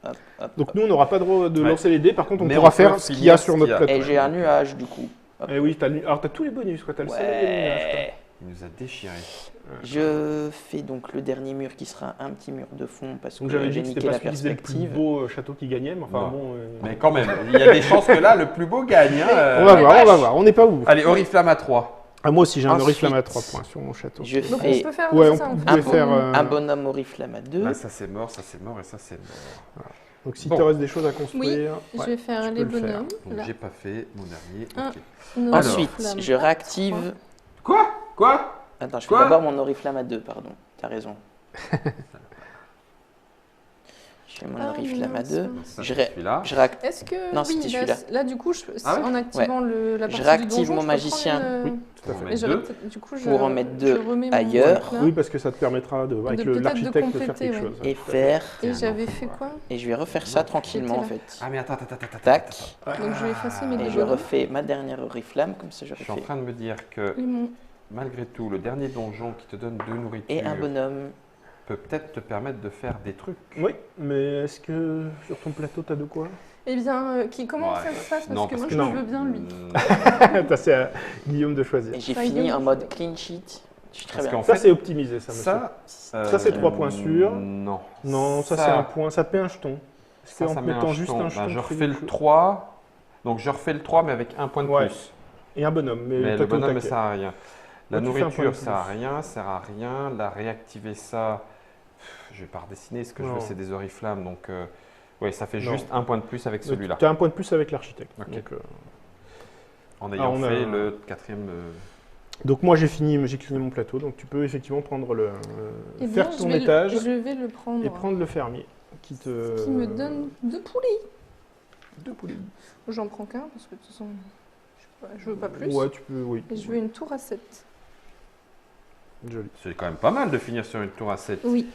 hop, hop. Donc nous, on n'aura pas droit de Ouais. lancer les dés. Par contre, on Mais pourra on peut faire ce qu'il y a finir sur ce notre qu'il y a. plateau. Et j'ai un nuage, du coup. Eh oui, alors t'as tous les bonus, quoi. T'as le soleil et le nuage, quoi. Ouais. Il nous a déchiré. Je fais donc le dernier mur qui sera un petit mur de fond parce Donc que j'avais dit j'ai que c'était niqué pas la celui qui faisait le plus perspective. beau château qui gagnait, mais enfin Non. bon. Mais quand même, il y a des chances que là, le plus beau gagne. Hein, On va voir, on va voir. On n'est pas où. Allez, Oriflamme à 3. Ah, moi aussi, j'ai un Ensuite, oriflamme à 3 points sur mon château. Je Donc on fais peut faire Ouais, c'est on ça, peut- fait pouvez un faire, bon- un bonhomme oriflamme à 2. Là, ça c'est mort et ça c'est mort. Donc si Bon. te reste des choses à construire. Je ouais. vais faire tu les peux le faire. bonhommes. Donc Là. j'ai pas fait mon dernier. Un. Ok. Une Ensuite, oriflamme je à réactive. Quoi? Attends, je fais Quoi d'abord mon oriflamme à 2, pardon. T'as raison. Je fais mon Ah, oriflamme à mince, 2. mince. Ça, Je c'est celui-là. Je réac- Est-ce que Non, oui, c'était là, celui-là. du coup, Ah ouais en activant la Je partie réactive du donjon, mon je peux magicien. prendre Oui, tout à Pour fait. mettre Et j'aurais deux. peut-être- du coup, Pour en mettre deux je remets mon ailleurs. truc là. Oui, parce que ça te permettra de, avec peut-être de l'architecte de faire compléter, quelque ouais. chose. et faire. Et C'est un j'avais enfant, fait quoi Et je vais refaire ça tranquillement en J'étais fait. Ah mais attends. Tac. Donc je vais effacer mes Et deux je bonhommes. refais ma dernière oriflamme, comme ça Je j'aurais suis en fait. train de me dire que Et mon- malgré tout, le dernier donjon qui te donne 2 nourritures Et un bonhomme. peut peut-être te permettre de faire des trucs. Oui, mais est-ce que sur ton plateau, t'as de quoi? Eh bien, comment Ouais. ça se passe Parce Non, que moi, que je non. veux bien lui. C'est à Guillaume de choisir. Et j'ai Ça fini y est, en je mode fais. clean sheet. Je suis très Parce bien. qu'en Ça, fait, c'est optimisé, ça, monsieur. ça, c'est 3 points sûrs. Non. Non, ça, c'est un point. Ça paie un jeton. Est-ce Ça, qu'en ça te met mettant un juste jeton. un jeton, Ben, je tu fais refais le quelque chose 3. Donc je refais le 3 mais avec un point de Ouais. plus. Et un bonhomme, mais, Mais toi, le t'es au bonhomme ne taquet. sert à rien. La Toi, tu fais un point nourriture de sert à plus. rien, sert à rien. La réactiver ça, je vais pas redessiner. Ce que je Non. veux, c'est des oriflammes. Donc, ouais, ça fait Non. juste un point de plus avec celui-là. Tu as un point de plus avec l'architecte. Ok. Donc, En ayant on a fait un- le 4e. donc moi, j'ai cliné mon plateau. Donc tu peux effectivement prendre Eh bien, faire je ton vais étage je vais le prendre. et prendre le fermier qui te. Qui me donne 2 poulets. 2 poulets. J'en prends qu'un parce que de toute façon, je veux pas plus. Ouais, tu peux, oui. Et je veux une tour à 7. Joli. C'est quand même pas mal de finir sur une tour à 7. Oui.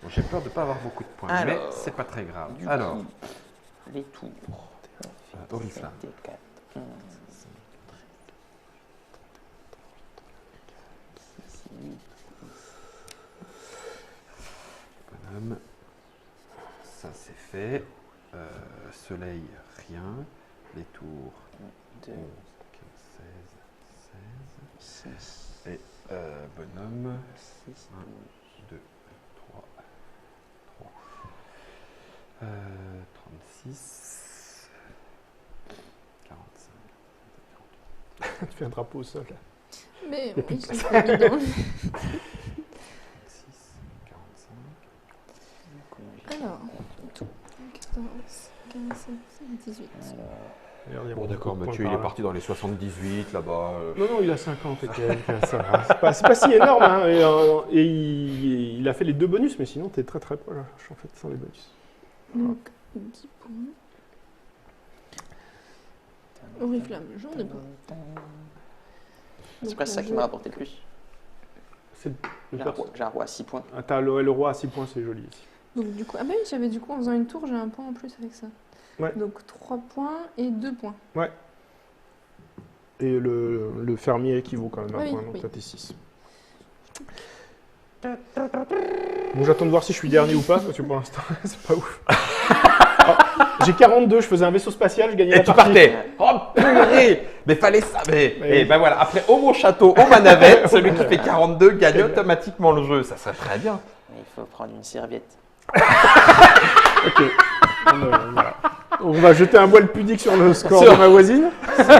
Bon, j'ai peur de ne pas avoir beaucoup de points, mais Alors, c'est pas très grave. Du Alors, coup, les tours. oriflamme. 4, 11, 8, bonhomme. Ça c'est fait. Soleil, rien. Les tours, 2, 11, 15, 16, 6, Et bonhomme, 6, 2, 3, 36, 45, Tu fais un drapeau au sol. Mais Y a plus oui, de je l'ai pas mis dans le- 46, 45. 18. Regardez, Bon, on d'accord, pointe Mathieu, par il est là. parti dans les 78 là-bas. Non, non, il a 50 et quelques, ça va. C'est pas si énorme, hein. Et il a fait les 2 bonus, mais sinon, t'es très très proche, en fait, sans les bonus. Donc, 10 points. Oriflamme, j'en ai pas. C'est Donc, presque ça là, qui m'a rapporté le plus. C'est J'ai un roi à 6 points. Ah, t'as le roi à 6 points, c'est joli ici. Donc, du coup, ah bah oui, j'avais du coup, en faisant une tour, j'ai un point en plus avec ça. Ouais. Donc, 3 points et 2 points. Et le fermier équivaut quand même à un Oui, point, donc oui. toi t'es 6. Bon, j'attends de voir si je suis dernier ou pas, parce que pour l'instant, c'est pas ouf. Ah, j'ai 42, je faisais un vaisseau spatial, je gagnais Et la tu partie. partais. Oh purée. Mais fallait ça. Mais Et oui. ben voilà, après au mon château, au manavette, celui qui fait 42 gagne automatiquement le jeu. Ça serait très bien. Mais il faut prendre une serviette. Ok. Voilà. On va jeter un voile pudique sur le score Sur- de ma voisine.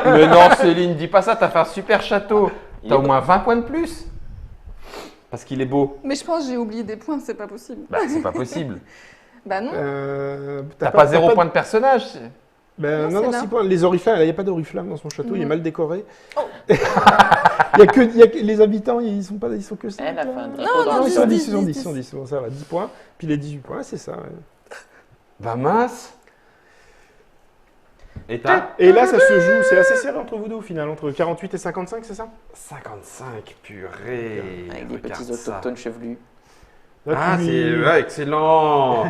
Mais non, Céline, dis pas ça, t'as fait un super château. Il T'as est au moins 20 points de plus. Parce qu'il est beau. Mais je pense que j'ai oublié des points, c'est pas possible. Bah, c'est pas possible. Bah non. T'as pas 0 point de personnage. Ben, Non, non, c'est là. 6 points. Les oriflammes, il n'y a pas d'oriflamme dans son château, il est Non. mal décoré. Oh. Il y a que les habitants, ils sont que ça. Elle a fait un drapeau Non, dans non, le ils dix, sont sol. 10, dix, ils sont 10, dix. ils sont 10. Bon, ça va, 10 points. Puis les 18 points, c'est ça. Ouais. Bah mince. Et t'as Et là, ça se joue, c'est assez serré entre vous deux au final, entre 48 et 55, c'est ça 55, purée. Avec des Regarde petits ça. autochtones chevelus. Là, Ah, tu- c'est ouais, excellent.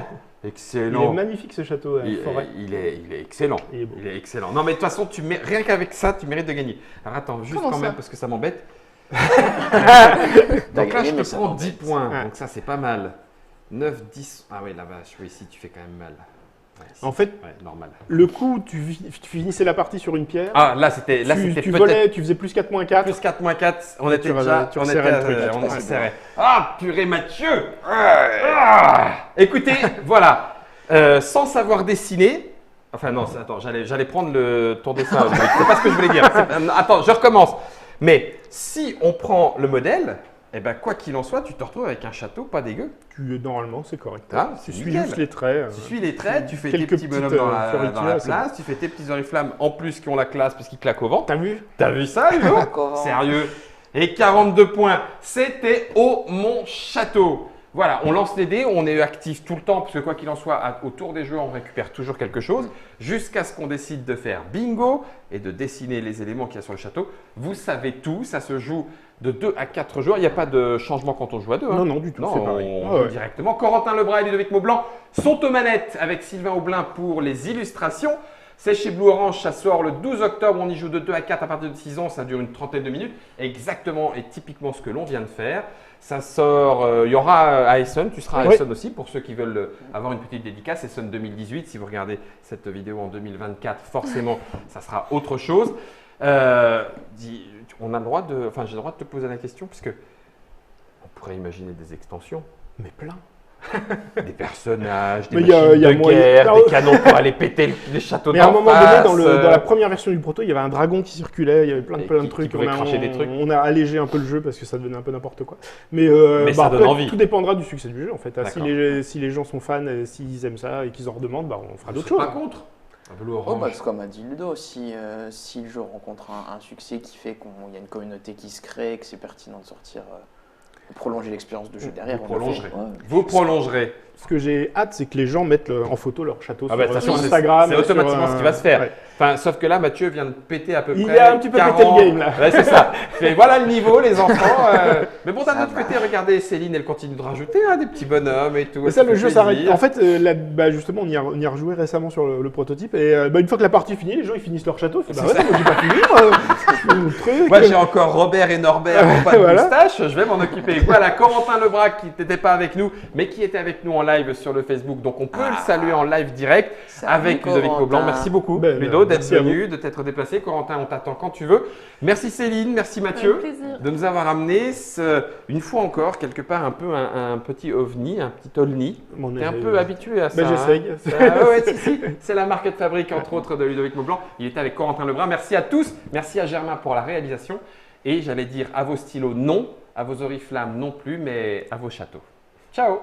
Il est Excellent. magnifique ce château, Il, forêt. il est excellent. Il est beau. Il est excellent. Non, mais de toute façon, rien qu'avec ça, tu mérites de gagner. Alors attends, juste Comment quand même, ça parce que ça m'embête. T'as Donc là, gagné, je mais te ça prends m'embête. 10 points. Ouais. Donc ça, c'est pas mal. 9, 10. Ah ouais, la vache. Oui, ici, tu fais quand même mal. Ouais, ici, En fait, ouais, normal. le coup, tu finissais la partie sur une pierre. Ah, là, c'était tu peut-être volais, tu faisais plus 4 moins 4. plus 4 moins 4. On était Tu déjà. tu on resserrais était, le truc. on Ouais, resserrait. Ah, purée, Mathieu. Écoutez, voilà. Sans savoir dessiner. Enfin, non, attends, j'allais prendre ton dessin. C'est pas ce que je voulais dire. Attends, je recommence. Mais si on prend le modèle, eh ben, quoi qu'il en soit, tu te retrouves avec un château pas dégueu. Normalement, c'est correct. Ah, Tu c'est suis nickel. juste les traits. Tu suis les traits, tu fais tes Quelques petits bonhommes petites, dans la fioritures, c'est place, tu fais tes petits oriflammes en plus qui ont la classe parce qu'ils claquent au vent. T'as vu T'as vu ça, Hugo Claque au vent. Sérieux. Et 42 points, c'était au Mont Château. Voilà, on lance les dés, on est actif tout le temps, parce que quoi qu'il en soit, autour des jeux, on récupère toujours quelque chose, jusqu'à ce qu'on décide de faire bingo et de dessiner les éléments qu'il y a sur le château. Vous savez tout, ça se joue de 2 à 4 joueurs. Il n'y a pas de changement quand on joue à 2. Non, non, du tout, Non, c'est pareil. on Ah joue ouais. directement. Corentin Lebras et Ludovic Maublanc sont aux manettes avec Sylvain Aublin pour les illustrations. C'est chez Blue Orange, ça sort le 12 octobre, on y joue de 2 à 4 à partir de 6 ans, ça dure une trentaine de minutes. Exactement et typiquement ce que l'on vient de faire. Ça sort, il y aura à Essen, tu seras à Oui. Essen aussi pour ceux qui veulent avoir une petite dédicace. Essen 2018, si vous regardez cette vidéo en 2024, forcément, ça sera autre chose. On a le droit de, enfin, j'ai le droit de te poser la question puisque on pourrait imaginer des extensions. Mais plein. Des personnages, des Mais il y a- machines il y a de moyen- guerre, Ah, des canons pour aller péter les châteaux Mais à un d'en moment donné, face, dans la première version du proto, il y avait un dragon qui circulait, il y avait plein Et de qui trucs. pouvait cracher des trucs. On a allégé un peu le jeu parce que ça devenait un peu n'importe quoi. Mais, ça donne après, envie. tout dépendra du succès du jeu en fait. Si D'accord. si les gens sont fans, et s'ils aiment ça et qu'ils en redemandent, on fera Je d'autres suis choses. pas contre. Un bleu Oh, orange. bah, c'est comme a dit Ludo, si le jeu rencontre un succès qui fait qu'il y a une communauté qui se crée et que c'est pertinent de sortir, de prolonger l'expérience de jeu derrière, Vous on le fait. prolongerez. Ouais. Vous prolongerez. Ce que j'ai hâte, c'est que les gens mettent en photo leur château Ah bah, de sur, toute façon, Instagram. c'est automatiquement ce qui va se faire. ouais. Enfin, sauf que là, Mathieu vient de péter à peu Il près. a un petit peu pété 40. le game, là. Ouais, c'est ça. Fait, voilà le niveau, les enfants. Mais bon, d'un Ça autre va. côté, regardez, Céline, elle continue de rajouter des petits bonhommes et tout. Mais ça, elle le fait jeu s'arrête. plaisir. En fait, justement, on y a rejoué récemment sur le prototype. Et une fois que la partie est finie, les gens ils finissent leur château. Ils font, bah ouais, moi j'ai pas fini. Mon truc. Moi, j'ai encore Robert et Norbert en pas de Voilà. moustache. Je vais m'en occuper. Voilà, Corentin Lebras qui n'était pas avec nous, mais qui était avec nous en live sur le Facebook. Donc, on peut le saluer en live direct Salut, avec Ludovic Corentin. Maublanc. Merci beaucoup, Ben, Ludo, d'être merci à venu, de t'être déplacé. Corentin, on t'attend quand tu veux. Merci Céline, merci Mathieu. Avec plaisir. De nous avoir amené une fois encore, quelque part, un peu un petit ovni, un petit olni. On T'es est- un peu habitué à ça. Ben, j'essaye. Ah ouais, si. C'est la marque de fabrique, entre autres, de Ludovic Maublanc. Il était avec Corentin Lebras. Merci à tous. Merci à Germain pour la réalisation. Et j'allais dire à vos stylos, non. À vos oriflammes, non plus. Mais à vos châteaux. Ciao.